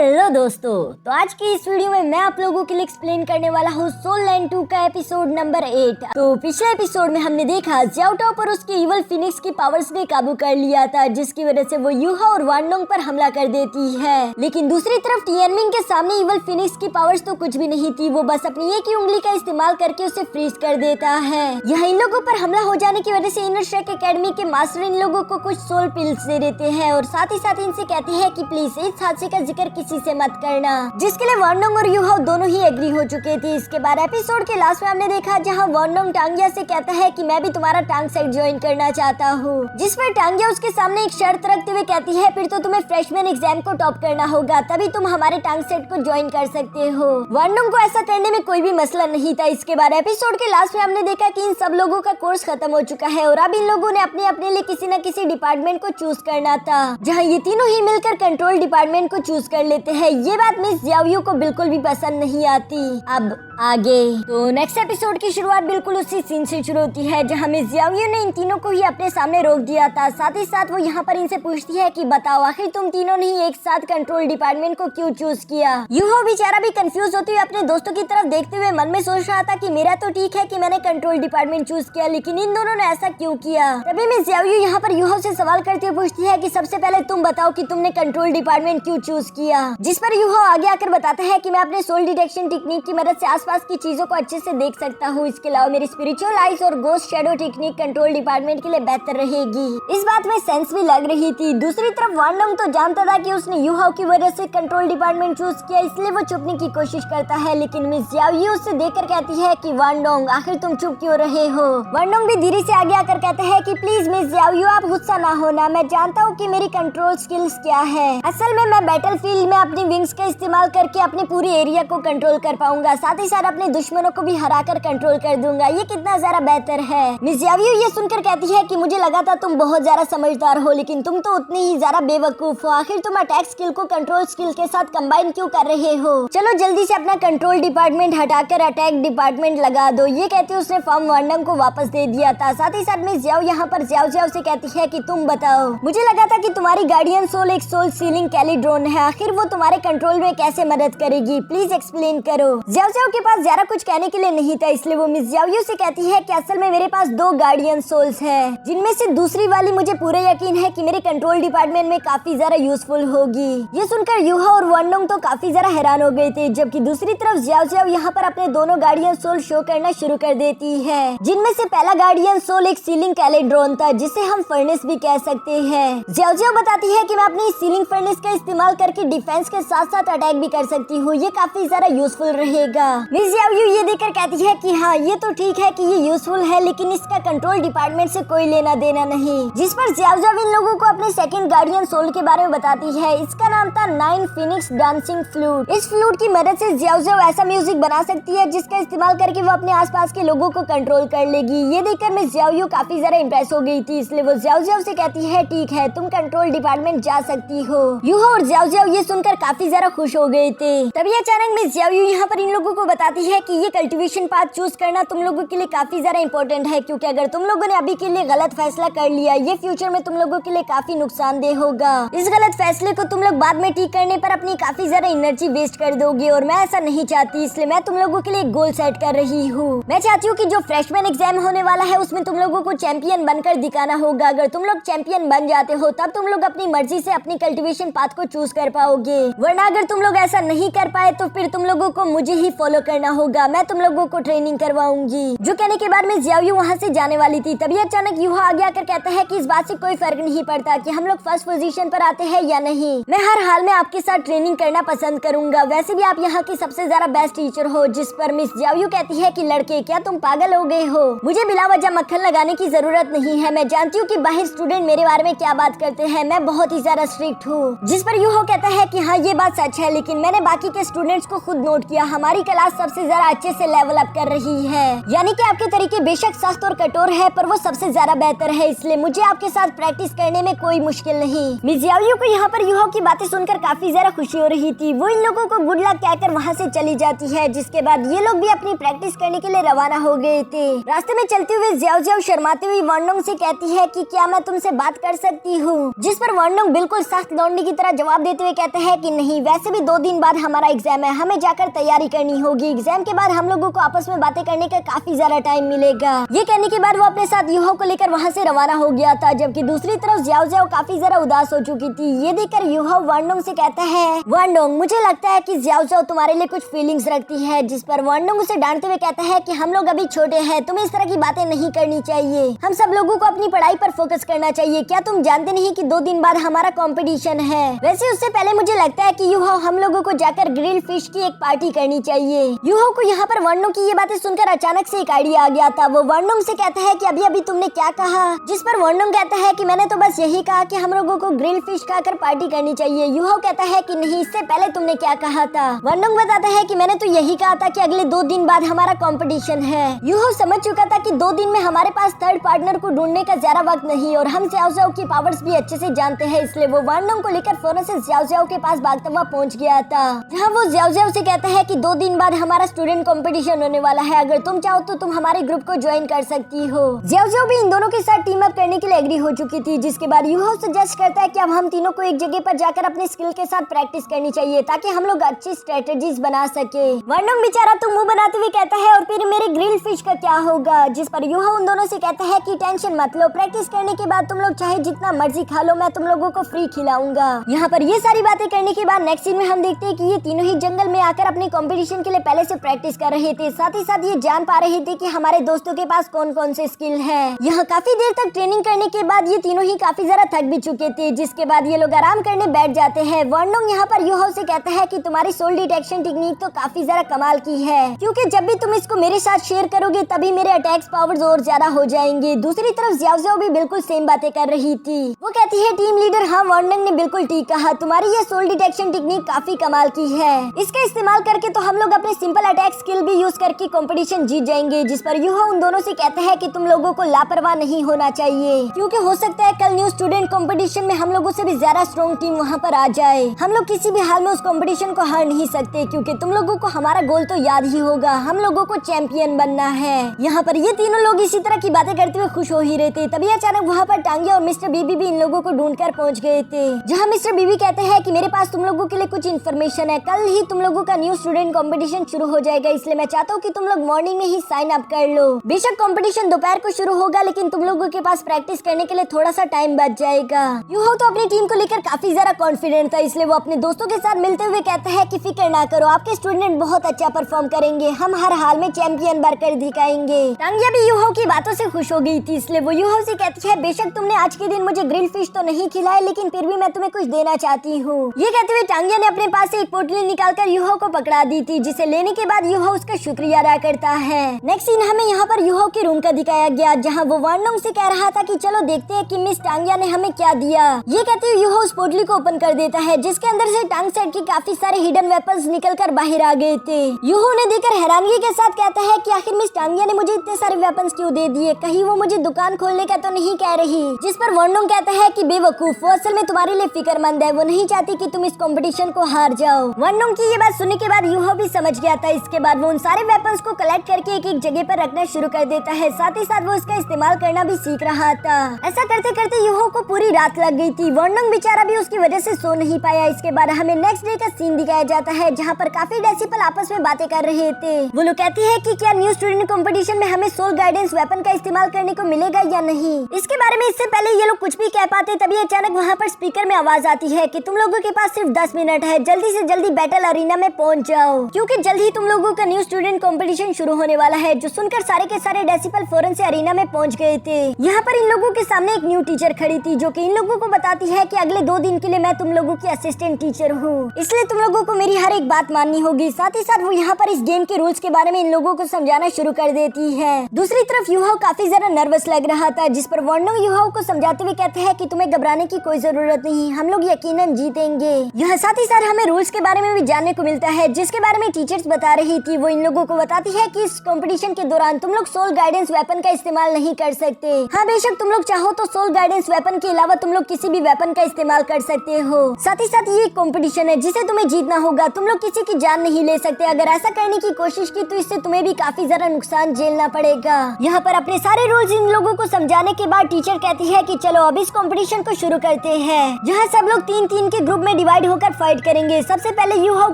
Hello दोस्तों, तो आज की इस वीडियो में मैं आप लोगों के लिए एक्सप्लेन करने वाला हूँ सोल लैंड 2 का एपिसोड नंबर 8। तो पिछले एपिसोड में हमने देखा ज़्याओटाओ पर उसके इवल फिनिक्स की पावर्स ने काबू कर लिया था, जिसकी वजह से वो यूहा और वानडोंग पर हमला कर देती है। लेकिन दूसरी तरफ टियानमिंग के सामने इवल फिनिक्स की पावर्स तो कुछ भी नहीं थी, वो बस अपनी एक ही उंगली का इस्तेमाल करके उसे फ्रीज कर देता है। यहाँ इन लोगों पर हमला हो जाने की वजह से इनर श्रेक एकेडमी के मास्टर इन लोगों को कुछ सोल पिल्स दे देते हैं और साथ ही साथ इनसे कहते हैं कि प्लीज इस हादसे का जिक्र किसी से मत करना, जिसके लिए वानडोंग और यूहा दोनों ही एग्री हो चुके थे। इसके बाद एपिसोड के लास्ट में हमने देखा जहां वानडोंग टांगिया से कहता है कि मैं भी तुम्हारा टांग सेट ज्वाइन करना चाहता हूँ, जिस पर टांगिया उसके सामने एक शर्त रखते हुए कहती है फिर तो तुम्हें फ्रेशमैन एग्जाम को टॉप करना होगा, तभी तुम हमारे टांग सेट को ज्वाइन कर सकते हो। वानडोंग को ऐसा करने में कोई भी मसला नहीं था। इसके बाद एपिसोड के लास्ट में हमने देखा कि इन सब लोगों का कोर्स खत्म हो चुका है और अब इन लोगों ने अपने लिए किसी न किसी डिपार्टमेंट को चूज करना था, जहाँ ये तीनों ही मिलकर कंट्रोल डिपार्टमेंट को चूज कर लेते हैं। ये बात मिस ज़ियाओयू को बिल्कुल भी पसंद नहीं आती। अब आगे तो नेक्स्ट एपिसोड की शुरुआत बिल्कुल उसी सीन से शुरू होती है जहां मिस ज़ियाओयू ने इन तीनों को ही अपने सामने रोक दिया था। साथ ही साथ वो यहाँ पर इनसे पूछती है कि बताओ आखिर तुम तीनों ने ही एक साथ कंट्रोल डिपार्टमेंट को क्यों चूज किया। यूहो बेचारा भी कंफ्यूज होते हुए अपने दोस्तों की तरफ देखते हुए मन में सोच रहा था कि मेरा तो ठीक है कि मैंने कंट्रोल डिपार्टमेंट चूज किया, लेकिन इन दोनों ने ऐसा क्यों किया। तभी मिस ज़ियाओयू यहाँ पर यूहो से सवाल करते हुए पूछती है कि सबसे पहले तुम बताओ कि तुमने कंट्रोल डिपार्टमेंट क्यों चूज किया, जिस पर यूहो आगे आकर बताता है कि मैं अपने सोल डिटेक्शन टेक्निक की मदद से आसपास की चीजों को अच्छे से देख सकता हूँ। इसके अलावा मेरी स्पिरिचुअल आइज और ghost shadow technique control department के लिए बेहतर रहेगी। इस बात में सेंस भी लग रही थी। दूसरी तरफ वानडोंग तो जानता था कि उसने यूहा की वजह से कंट्रोल डिपार्टमेंट चूज किया, इसलिए वो छुपने की कोशिश करता है। लेकिन मिस ज़ियाओयू उससे देखकर कहती है कि वानडोंग आखिर तुम चुप क्यों रहे हो। वानडोंग भी धीरे से आगे आकर कहते हैं कि प्लीज मिस ज़ियाओयू आप गुस्सा ना होना, मैं जानता हूँ कि मेरी कंट्रोल स्किल्स क्या है। असल में मैं बैटलफील्ड में अपनी विंग्स का इस्तेमाल करके अपने पूरे एरिया को कंट्रोल कर पाऊंगा, साथ ही साथ अपने दुश्मनों को भी हराकर कंट्रोल कर दूंगा। ये कितना ज्यादा बेहतर है। मिस ज़ियाओयू ये सुनकर कहती है कि मुझे लगा था तुम बहुत ज्यादा समझदार हो, लेकिन तुम तो उतनी ही ज्यादा बेवकूफ हो। आखिर तुम अटैक स्किल को कंट्रोल स्किल के साथ कंबाइन क्यों कर रहे हो। चलो जल्दी से अपना कंट्रोल डिपार्टमेंट हटाकर अटैक डिपार्टमेंट लगा दो। ये कहते उसने फॉर्म वानडोंग को वापस दे दिया था। साथ ही साथ मिस ज़ियाओ यहाँ पर ज़ियाओ से कहती है कि तुम बताओ, मुझे लगा था कि तुम्हारी गार्डियन सोल एक सोल सीलिंग कैलिड्रोन है, आखिर वो तुम्हारे कंट्रोल में कैसे मदद करेगी, प्लीज एक्सप्लेन करो। ज़ियाओ के पास ज्यादा कुछ कहने के लिए नहीं था, इसलिए वो मिस ज़ियाओयू से कहती है कि असल में मेरे पास 2 गार्डियन सोल्स हैं, जिनमें से दूसरी वाली मुझे पूरा यकीन है कि मेरे कंट्रोल डिपार्टमेंट में काफी ज्यादा यूजफुल होगी। ये सुनकर यूहा और वानडोंग तो काफी ज्यादा हैरान हो गए थे, जबकि दूसरी तरफ ज़ियाओ यहाँ पर अपने दोनों गार्डियन सोल शो करना शुरू कर देती है, जिनमें से पहला गार्डियन सोल एक सीलिंग कैलिड्रोन था, जिसे हम फर्नेस भी कह सकते हैं। ज़ियाओ बताती है कि मैं अपनी सीलिंग फर्नेस का इस्तेमाल करके डिफेंस के साथ साथ अटैक भी कर सकती हूँ, ये काफी ज्यादा यूजफुल रहेगा। मिस ज़ियाओयू ये देखकर कहती है कि हाँ ये तो ठीक है कि ये यूजफुल है, लेकिन इसका कंट्रोल डिपार्टमेंट से कोई लेना देना नहीं। जिस पर ज़ियाओ इन लोगों को अपने सेकंड गार्डियन सोल के बारे में बताती है। इसका नाम था 9 फिनिक्स डांसिंग फ्लूट। इस फ्लूट की मदद से ज़ियाओ ऐसा म्यूजिक बना सकती है जिसका इस्तेमाल करके वो अपने आसपास के लोगों को कंट्रोल कर लेगी। ये देखकर मिस ज़ियाओ काफी ज्यादा इम्प्रेस हो गई थी, इसलिए वो ज़ियाओ से कहती है ठीक है तुम कंट्रोल डिपार्टमेंट जा सकती हो। यूहा और ज़ियाओ ये सुनकर काफी ज्यादा खुश हो गए थे। तभी अचानक मिस ज़ियाओ यहाँ पर इन लोगों को बताती है कि ये कल्टीवेशन पाथ चूज करना तुम लोगों के लिए काफी ज्यादा इंपॉर्टेंट है, क्योंकि अगर तुम लोगों ने अभी के लिए गलत फैसला कर लिया, ये फ्यूचर में तुम लोगों के लिए काफी नुकसानदेह होगा। इस गलत फैसले को तुम लोग बाद में ठीक करने पर अपनी काफी ज्यादा एनर्जी वेस्ट कर दोगे और मैं ऐसा नहीं चाहती, इसलिए मैं तुम लोगों के लिए एक गोल सेट कर रही हूँ। मैं चाहती हूँ कि जो फ्रेशमैन एग्जाम होने वाला है उसमें तुम लोगों को चैंपियन बनकर दिखाना होगा। अगर तुम लोग चैंपियन बन जाते हो तब तुम लोग अपनी मर्जी से अपनी कल्टीवेशन पाथ को चूज कर पाओगे, वरना अगर तुम लोग ऐसा नहीं कर पाए तो फिर तुम लोगों को मुझे ही फॉलो करना होगा, मैं तुम लोगों को ट्रेनिंग करवाऊंगी। जो कहने के बाद में ज़ियाओयू वहाँ से जाने वाली थी, तभी अचानक यूहा आगे आकर कहता है कि इस बात से कोई फर्क नहीं पड़ता कि हम लोग फर्स्ट पोजीशन पर आते हैं या नहीं, मैं हर हाल में आपके साथ ट्रेनिंग करना पसंद करूंगा, वैसे भी आप यहाँ की सबसे ज्यादा बेस्ट टीचर हो। जिस पर मिस ज़ियाओयू कहती है कि लड़के क्या तुम पागल हो गए हो, मुझे बिला वजह मक्खन लगाने की जरूरत नहीं है, मैं जानती हूँ कि बाहर स्टूडेंट मेरे बारे में क्या बात करते हैं, मैं बहुत ही ज्यादा स्ट्रिक्ट हूँ। जिस पर यूहा कहता है कि हाँ ये बात सच है, लेकिन मैंने बाकी के स्टूडेंट्स को खुद नोट किया, हमारी क्लास सबसे ज्यादा अच्छे से लेवल अप कर रही है। यानी कि आपके तरीके बेशक सख्त और कठोर है पर वो सबसे ज्यादा बेहतर है, इसलिए मुझे आपके साथ प्रैक्टिस करने में कोई मुश्किल नहीं। मिस याओयू को यहाँ पर युहाओ की बातें सुनकर काफी ज्यादा खुशी हो रही थी। वो इन लोगों को गुड लक कहकर वहाँ से चली जाती है, जिसके बाद ये लोग भी अपनी प्रैक्टिस करने के लिए रवाना हो गए थे। रास्ते में चलते हुए ज़्याओ ज़्याओ शर्माती हुई वानडोंग से कहती है कि क्या मैं तुमसे बात कर सकती हूँ, जिस पर वानडोंग बिल्कुल सख्त लौंडी की तरह जवाब देते हुए कहते हैं कि नहीं, वैसे भी 2 दिन बाद हमारा एग्जाम है, हमें जाकर तैयारी करनी होगी। एग्जाम के बाद हम लोगों को आपस में बातें करने का काफी ज्यादा टाइम मिलेगा। ये कहने के बाद वो अपने साथ युहाओ को लेकर वहाँ से रवाना हो गया था, जबकि दूसरी तरफ ज़्याओ ज़्याओ काफी ज्यादा उदास हो चुकी थी। ये देखकर युहाओ वानडोंग से कहता है, वानडोंग मुझे लगता है कि ज़्याओ ज़्याओ तुम्हारे लिए कुछ फीलिंग्स रखती है, जिस पर वानडोंग उसे डांटते हुए कहता है कि हम लोग अभी छोटे हैं, तुम्हें इस तरह की बातें नहीं करनी चाहिए, हम सब लोगों को अपनी पढ़ाई पर फोकस करना चाहिए। क्या तुम जानते नहीं कि 2 दिन बाद हमारा कंपटीशन है। वैसे उससे पहले मुझे लगता है कि युहाओ हम लोगों को जाकर ग्रिल फिश की एक पार्टी करनी चाहिए। युहाओ को यहाँ पर वानडोंग की ये बातें सुनकर अचानक से एक आइडिया आ गया था। वो वानडोंग से कहता है कि अभी अभी तुमने क्या कहा, जिस पर वानडोंग कहता है कि मैंने तो बस यही कहा कि हम लोगों को ग्रिल फिश खाकर पार्टी करनी चाहिए। युहाओ कहता है कि नहीं, इससे पहले तुमने क्या कहा था। वानडोंग बताता है कि मैंने तो यही कहा था कि अगले 2 दिन बाद हमारा कंपटीशन है। युहाओ समझ चुका था कि 2 दिन में हमारे पास थर्ड पार्टनर को ढूंढने का ज्यादा वक्त नहीं और हम ज़्याओ ज़्याओ की पावर्स भी अच्छे से जानते हैं, इसलिए वो वानडोंग को लेकर फौरन से ज़्याओ ज़्याओ के पास भागता हुआ पहुंच गया था, जहां वो ज़्याओ ज़्याओ से कहता है कि 2 दिन बाद हमारा स्टूडेंट कंपटीशन होने वाला है, अगर तुम चाहो तो तुम हमारे ग्रुप को ज्वाइन कर सकती हो। ज़्याओ ज़्याओ भी इन दोनों के साथ टीम अप करने के लिए एग्री हो चुकी थी, जिसके बाद युहाओ सजेस्ट करता है कि अब हम तीनों को एक जगह पर जाकर अपने स्किल के साथ प्रैक्टिस करनी चाहिए ताकि हम लोग अच्छी स्ट्रेटेजीज बना सके। वानडोंग बेचारा तो मुंह बनाते हुए कहता है, और फिर मेरे ग्रिल फिश का क्या होगा, जिस पर युहाओ उन दोनों से कहता है कि टेंशन मत लो, प्रैक्टिस करने के बाद तुम लोग चाहे जितना मर्जी खा लो, मैं तुम लोगों को फ्री खिलाऊंगा। यहाँ पर ये सारी बातें करने के बाद नेक्स्ट सीन में हम देखते हैं कि ये तीनों ही जंगल में आकर अपने कंपटीशन के लिए पहले से प्रैक्टिस कर रहे थे, साथ ही साथ ये जान पा रहे थे कि हमारे दोस्तों के पास कौन कौन से स्किल है। यहाँ काफी देर तक ट्रेनिंग करने के बाद ये तीनों ही काफी ज्यादा थक भी चुके थे, जिसके बाद ये लोग आराम करने बैठ जाते हैं। वानडोंग यहाँ पर युहाओ से कहता है कि तुम्हारी सोल डिटेक्शन टेक्निक तो काफी ज्यादा कमाल की है, क्योंकि जब भी तुम इसको मेरे साथ शेयर करोगे तभी मेरे अटैक्स पावर्स और ज्यादा हो जाएंगे। दूसरी तरफ ज़्याओ ज़्याओ भी बिल्कुल सेम बातें कर रही थी। वो कहती है, टीम लीडर हाँ, वानडोंग ने बिल्कुल ठीक कहा, तुम्हारी ये सोल डिटेक्शन टेक्निक काफी कमाल की है, इसका इस्तेमाल करके तो हम लोग अपने सिंपल अटैक स्किल भी यूज करके कंपटीशन जीत जाएंगे। जिस पर युहाओ उन दोनों से कहता है कि तुम लोगों को लापरवाह नहीं होना चाहिए, क्योंकि हो सकता है कल न्यू स्टूडेंट कंपटीशन में हम लोगों से भी ज्यादा स्ट्रॉन्ग टीम वहाँ पर आ जाए। हम लोग किसी भी हाल में उस कंपटीशन को हार नहीं सकते, क्योंकि तुम लोगों को हमारा गोल तो याद ही होगा, हम लोगों को चैंपियन बनना है। यहाँ पर ये तीनों लोग इसी तरह की बातें करते हुए खुश हो ही रहे थे, तभी अचानक वहाँ पर टांगिया और मिस्टर बीबी भी इन लोगों को ढूंढकर पहुँच गए थे, जहाँ मिस्टर बीबी कहते हैं कि मेरे पास तुम लोगों के लिए कुछ इन्फॉर्मेशन है, कल ही तुम लोगों का न्यू स्टूडेंट कंपटीशन शुरू हो जाएगा, इसलिए मैं चाहता हूँ कि तुम लोग मॉर्निंग में ही साइन अप कर लो। बेशक कंपटीशन दोपहर को शुरू होगा, लेकिन तुम लोगों के पास प्रैक्टिस करने के लिए थोड़ा सा टाइम बच जाएगा। युहाओ तो अपनी टीम को लेकर काफी ज्यादा कॉन्फिडेंट था, इसलिए वो अपने दोस्तों के साथ मिलते हुए कहता है कि फिक्र ना करो, आपके स्टूडेंट बहुत अच्छा परफॉर्म करेंगे, हम हर हाल में चैंपियन बनकर दिखाएंगे। टांगिया भी युहाओ की बातों से खुश हो गई थी, इसलिए वो युहाओ से कहती है, बेशक तुमने आज के दिन मुझे ग्रिल फिश तो नहीं खिलाए, लेकिन फिर भी मैं तुम्हें कुछ देना चाहती हूँ। ये कहते हुए टांगिया ने अपने पास से एक पोटली निकालकर युहाओ को पकड़ा दी थी, जिसे लेने के बाद युहाओ उसका शुक्रिया अदा करता है। नेक्स्ट सीन हमें यहाँ पर युहाओ के रूम का दिखाया गया, जहाँ वो वानडोंग से कह रहा था कि चलो देखते हैं कि मिस टांगिया ने हमें क्या दिया। ये कहते हुए युहाओ उस पोटली को ओपन कर देता है, जिसके अंदर से टांग सेट के काफी सारे हिडन वेपन्स निकलकर बाहर आ गए थे। युहाओ ने देखकर हैरानगी के साथ कहता है कि आखिर मिस टांगिया ने मुझे इतने सारे वेपन्स क्यों दे दिए, कहीं वो मुझे दुकान खोलने का तो नहीं कह रही। जिस पर वानडोंग कहता है कि बेवकूफ, वो असल में तुम्हारे लिए फिक्रमंद है, वो नहीं चाहती कि तुम इस कंपटीशन को हार जाओ। वानडोंग की ये बात सुनने के बाद युहाओ भी समझ गया था। इसके बाद वो उन सारे वेपन्स को कलेक्ट करके एक एक जगह पर रखना शुरू कर देता है, साथ ही साथ वो इसका इस्तेमाल करना भी सीख रहा था। ऐसा करते करते युहाओ को पूरी रात लग गई थी। वानडोंग बेचारा भी उसकी वजह से सो नहीं पाया। इसके बाद हमें नेक्स्ट डे का सीन दिखाया जाता है, जहाँ पर काफी डेसिपल आपस में बातें कर रहे थे। वो लोग कहते हैं कि क्या न्यू स्टूडेंट कंपटीशन में हमें सोल गाइडेंस वेपन का इस्तेमाल करने को मिलेगा या नहीं। इसके बारे में इससे पहले ये लोग कुछ भी कह पाते, तभी अचानक वहाँ पर स्पीकर में आवाज आती है कि तुम लोगों के पास सिर्फ 10 मिनट है, जल्दी से जल्दी बैटल अरीना में पहुंच जाओ, क्योंकि जल्द ही तुम लोगों का न्यू स्टूडेंट कंपटीशन शुरू होने वाला है। जो सुनकर सारे के सारे डेसिपल फौरन से अरीना में पहुंच गए थे। यहाँ पर इन लोगों के सामने एक न्यू टीचर खड़ी थी, जो कि इन लोगों को बताती है कि अगले 2 दिन के लिए मैं तुम लोगों की असिस्टेंट टीचर हूँ, इसलिए तुम लोगों को मेरी हर एक बात माननी होगी। साथ ही साथ वो यहाँ पर इस गेम के रूल्स के बारे में इन लोगों को समझाना शुरू कर देती है। दूसरी तरफ युहाओ काफी ज्यादा नर्वस लग रहा था, जिस पर वानडोंग युहाओ को समझाते हुए कहते हैं कि तुम्हें घबराने की कोई जरूरत नहीं, हम लोग यकीनन जीतेंगे। यहाँ साथ ही साथ हमें रूल्स के बारे में भी जानने को मिलता है, जिसके बारे में टीचर्स बता रही थी वो इन लोगों को बताती है कि इस कंपटीशन के दौरान तुम लोग सोल गाइडेंस वेपन का इस्तेमाल नहीं कर सकते। हाँ बेशक तुम लोग चाहो तो सोल गाइडेंस वेपन के अलावा तुम लोग किसी भी वेपन का इस्तेमाल कर सकते हो। साथ ही साथ ये कंपटीशन है जिसे तुम्हें जीतना होगा, तुम लोग किसी की जान नहीं ले सकते। अगर ऐसा करने की कोशिश की तो इससे तुम्हें भी काफी ज्यादा नुकसान झेलना पड़ेगा। यहाँ पर अपने सारे रूल्स इन लोगों को समझाने के बाद टीचर कहती है कि चलो अब इस कंपटीशन को शुरू करते हैं, जहाँ सब लोग 3-3 के ग्रुप में डिवाइड होकर फाइट करेंगे। सबसे पहले यूहाओ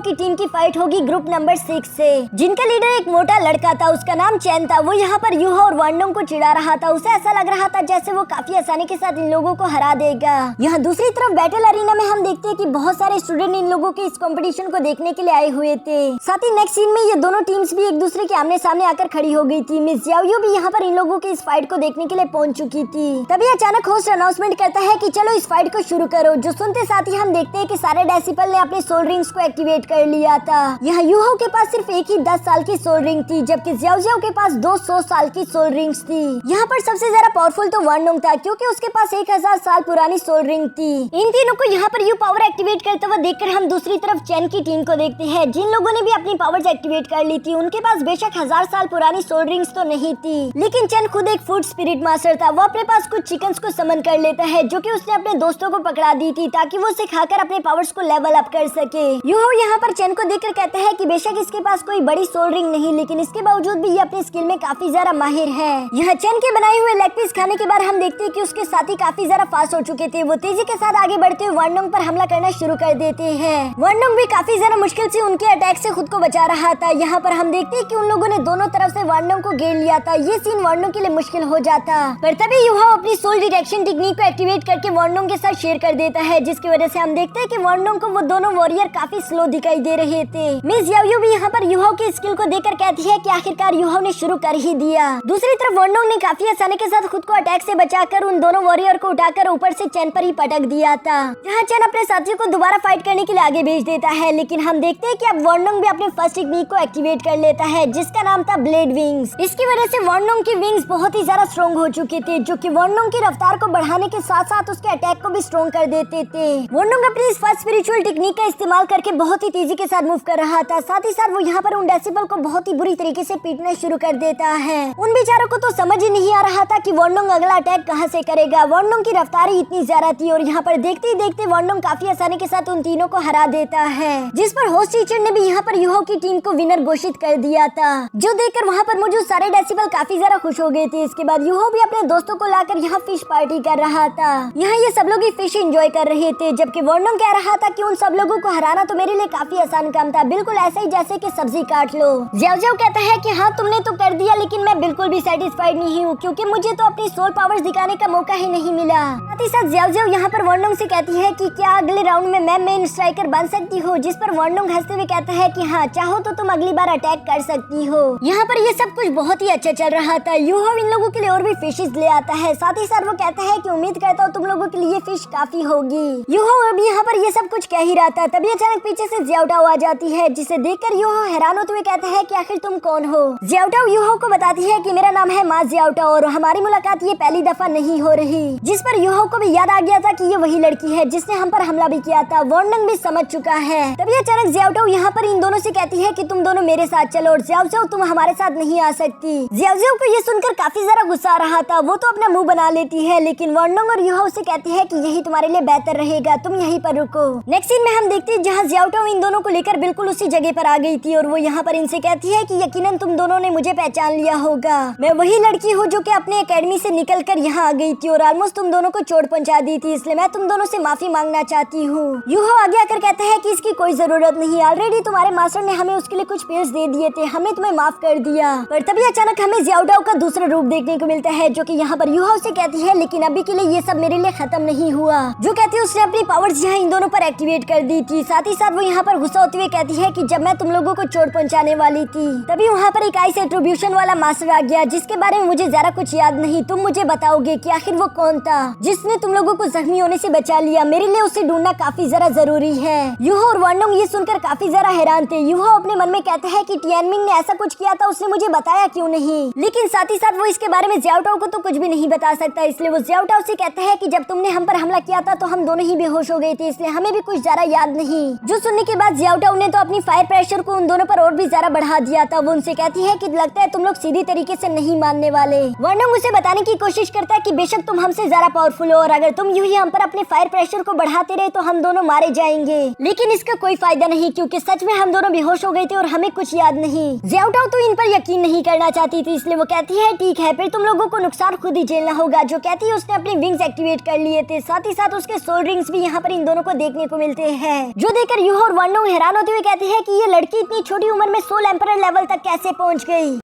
की टीम की फाइट होगी ग्रुप नंबर 6 से, जिनका लीडर एक मोटा लड़का था, उसका नाम चैन था। वो यहाँ पर यूहाओ और वांडोंग को चिढ़ा रहा था। उसे ऐसा लग रहा था जैसे वो काफी आसानी के साथ इन लोगों को हरा देगा। यहाँ दूसरी तरफ बैटल अरीना में हम देखते हैं कि बहुत सारे स्टूडेंट इन लोगों के इस कंपटीशन को देखने के लिए आए हुए थे। साथ ही नेक्स्ट सीन में ये दोनों टीम्स भी एक दूसरे के आमने सामने आकर खड़ी हो गई थी। मिस याओ भी यहाँ पर इन लोगों की इस फाइट को देखने के लिए पहुंच चुकी थी। तभी अचानक होस्ट अनाउंसमेंट करता है कि चलो इस फाइट को शुरू करो। जो सुनते साथ ही हम देखते हैं कि सारे डेसिपल ने अपने सोल रिंग्स को एक्टिवेट कर लिया था। यहाँ यूहाओ के पास सिर्फ एक ही 10 साल की सोल रिंग थी, जबकि ज़ियाओ के पास 200 साल की सोल रिंग्स थी। यहाँ पर सबसे ज्यादा पावरफुल तो वांडोंग था, क्योंकि उसके पास 1000 साल पुरानी सोल रिंग थी। इन तीनों को यहाँ पर यू पावर एक्टिवेट करते हुए देखकर हम दूसरी तरफ चैन की टीम को देखते हैं, जिन लोगों ने भी अपनी पावर्स एक्टिवेट कर ली थी। उनके पास बेशक 1000 साल पुरानी सोल रिंग्स तो नहीं थी, लेकिन चैन खुद एक फूड स्पिरिट मास्टर था। वो अपने पास कुछ चिकन्स को समन कर लेता है, जो कि उसने अपने दोस्तों को पकड़ा दी थी, ताकि वो उसे खाकर अपने पावर्स को लेवल अप कर सके। यूहाओ यहाँ पर चैन को देखकर कहता है कि बेशक इसके पास कोई बड़ी सोल रिंग नहीं, लेकिन इसके बावजूद भी ये अपनी स्किल में काफी ज्यादा माहिर है। यहाँ चैन के बनाए हुए लेग पीस खाने के बाद हम देखते हैं कि उसके साथी काफी ज्यादा फास्ट हो चुके थे। वो तेजी के साथ आगे बढ़ते हुए वांडोंग पर हमला करना शुरू कर देते हैं। वांडोंग भी काफी ज्यादा मुश्किल से उनके अटैक से खुद को बचा रहा था। यहाँ पर हम देखते हैं कि उन लोगों ने दोनों तरफ से वांडोंग को घेर लिया था। ये सीन वांडोंग के लिए मुश्किल हो जाता, पर तभी यूहाओ अपनी सोल डिटेक्शन टेक्निक को एक्टिवेट करके वांडोंग के साथ शेयर कर देता है, जिसकी वजह से हम देखते हैं कि वांडोंग को वो दोनों वॉरियर काफी स्लो दिखाई दे रहे थे। मिस याओ भी यहाँ पर यूहाओ की स्किल को देखकर कहती है कि आखिरकार यूहाओ ने शुरू कर ही दिया। दूसरी तरफ वांडोंग ने काफी आसानी के साथ खुद को अटैक से बचाकर उन दोनों वॉरियर को उठाकर ऊपर से चैन पर ही पटक दिया था। जहाँ चैन अपने साथियों को दोबारा फाइट करने के लिए आगे भेज देता है, लेकिन हम देखते हैं कि अब वांडोंग भी अपने फर्स्ट टेक्निक को एक्टिवेट कर लेता है, जिसका नाम था ब्लेड विंग्स। इसकी वजह से वांडोंग की विंग्स बहुत ही ज्यादा स्ट्रॉन्ग हो चुके थे, जो कि वांडोंग की रफ्तार को बढ़ाने के साथ साथ उसके अटैक को भी स्ट्रॉन्ग कर देते थे। वांडोंग अपनी इस फर्स्ट स्पिरिचुअल टेक्निक का इस्तेमाल करके बहुत ही तेजी के साथ मूव कर रहा था। साथ ही साथ वो यहाँ पर उन डेसिबल को बहुत ही बुरी तरीके से पीटना शुरू कर देता है। उन बेचारों को तो समझ ही नहीं आ रहा था कि वांडोंग अगला अटैक कहाँ से करेगा। वांडोंग की रफ्तार ही इतनी ज्यादा थी, और यहाँ पर देखते ही देखते वांडोंग काफी आसानी के साथ उन तीनों को हरा देता है, जिस पर होस्ट टीचर ने भी यहाँ पर यूहाओ की टीम को विनर घोषित कर दिया था, जो देखकर वहाँ पर मौजूद सारे डेसिबल काफी ज्यादा खुश हो गए थे। इसके बाद यूहाओ भी अपने दोस्तों को लाकर यहाँ फिश पार्टी कर रहा था। यहाँ ये सब लोग फिश एंजॉय कर रहे थे, जबकि वांडोंग कह रहा था कि उन सब लोगों को हराना तो मेरे लिए काफी आसान काम था, बिल्कुल ऐसा ही जैसे कि सब्जी काट लो। ज़ियाओ कहता है कि हाँ तुमने तो कर दिया, लेकिन मैं बिल्कुल भी सेटिस्फाइड नहीं हूँ, क्योंकि मुझे तो अपनी सोल पावर्स दिखाने का मौका ही नहीं मिला। साथ ही साथ ज़ियाओ यहाँ पर वांडोंग से कहती है कि क्या अगले राउंड में मैं मेन स्ट्राइकर बन सकती हूँ, जिस पर वांडोंग हंसते हुए कहता है कि हाँ चाहो तो तुम अगली बार अटैक कर सकती हो। यहाँ पर ये सब कुछ बहुत ही अच्छा चल रहा था। यूहाओ इन लोगों के लिए और भी फिशेस ले आता है। साथ ही साथ वो कहता है कि उम्मीद करता हूँ तुम लोगों के लिए फिश काफी होगी। यूहाओ अभी यहाँ पर ये सब कुछ कह ही रहा था, तभी अचानक पीछे से ज़ियाओ आ जाती है, जिसे देखकर यूहाओ हैरान होते हुए कहता है कि आखिर तुम कौन हो। ज़ियाओ यूहाओ को बताती है कि मेरा नाम है मा ज़ियाओ और हमारी मुलाकात ये पहली दफा नहीं हो रही, जिस पर यूहाओ को भी याद आ गया था कि ये वही लड़की है जिसने हम पर हमला भी किया था। वांडोंग भी समझ चुका है। तभी अचानक ज़ियाओ यहाँ पर इन दोनों से कहती है कि तुम दोनों मेरे साथ चलो, और ज़ियाओ तुम हमारे साथ नहीं आ सकती। ज़ियाओ को ये सुनकर काफी ज्यादा गुस्सा आ रहा था। वो तो अपना मुंह बना लेती है, लेकिन वांडोंग और यूहाओ से कहती है कि यही तुम्हारे लिए बेहतर रहेगा, तुम यहीं पर रुको। नेक्स्ट सीन में हम देखते हैं जहाँ ज़ियाओ इन दोनों को लेकर बिल्कुल उसी जगह पर आ गई थी, और वो यहाँ पर इनसे कहती है कि यकीनन तुम दोनों ने मुझे पहचान लिया होगा। मैं वही लड़की हूँ जो कि अपने एकेडमी से निकल कर यहाँ आ गई थी और ऑलमोस्ट तुम दोनों को चोट पहुँचा दी थी, इसलिए मैं तुम दोनों से माफी मांगना चाहती हूँ। यूहाओ आगे आकर कहता है कि इसकी कोई जरूरत नहीं, ऑलरेडी तुम्हारे मास्टर ने हमें उसके लिए कुछ पिल्स दे दिए थे, हमने तुम्हें माफ कर दिया। पर तभी अचानक हमें ज़ियाओ का दूसरा रूप देखने को मिलता है, जो कि यहाँ पर यूहाओ से कहती है लेकिन अभी के लिए ये सब मेरे लिए खत्म नहीं हुआ। जो कहती है उसने अपनी पावर्स यहाँ इन दोनों पर एक्टिवेट कर दी थी। साथ ही साथ वो यहाँ पर गुस्सा होते हुए कहती है कि जब मैं तुम लोगों को चोट पहुँचाने वाली थी, तभी वहाँ पर एक आइस एट्रीब्यूशन वाला मास्टर आ गया, जिसके बारे में मुझे ज्यादा कुछ याद नहीं। तुम मुझे बताओगे कि आखिर वो कौन था जिसने तुम लोगों को जख्मी होने से बचा लिया? मेरे लिए उसे ढूंढना काफी ज्यादा जरूरी है। यूहाओ और वांडोंग ये सुनकर काफी ज्यादा हैरान थे। यूहाओ अपने मन में कहता है कि टियानमिंग ने ऐसा कुछ किया था, उसने मुझे बताया क्यों नहीं? लेकिन साथ ही साथ वो इसके बारे में ज़ियाओ को तो कुछ भी नहीं बता सकता, इसलिए वो ज़ियाओ से कहता है कि जब तुमने हम पर हमला किया था तो हम दोनों ही बेहोश हो गए थे, इसलिए हमें भी कुछ ज्यादा याद नहीं। जो सुनने के बाद ज़ियाओ ने तो अपनी फायर प्रेशर को को उन दोनों पर और भी ज्यादा बढ़ा दिया था। वो उनसे कहती है कि लगता है तुम लोग सीधी तरीके से नहीं मानने वाले। वर्नोंग उसे बताने की कोशिश करता है कि बेशक तुम हमसे ज्यादा पावरफुल हो और अगर तुम यूं ही हम पर अपने फायर प्रेशर को बढ़ाते रहे तो हम दोनों मारे जाएंगे। लेकिन इसका कोई फायदा नहीं, क्योंकि सच में हम दोनों बेहोश हो गए थे और हमें कुछ याद नहीं। ज़्याओ टाओ तो इन पर यकीन नहीं करना चाहती थी, इसलिए वो कहती है ठीक है, फिर तुम लोगों को नुकसान खुद ही झेलना होगा। जो कहती है उसने अपने विंग्स एक्टिवेट कर लिए थे, साथ ही साथ उसके सोल रिंग्स भी यहाँ पर इन दोनों को देखने को मिलते हैं। जो देखकर यूहो और वर्नोंग हैरान होते हुए कहते हैं कि ये लड़की इतनी छोटी उम्र में सोल एम्परर लेवल तक कैसे पहुंच गई।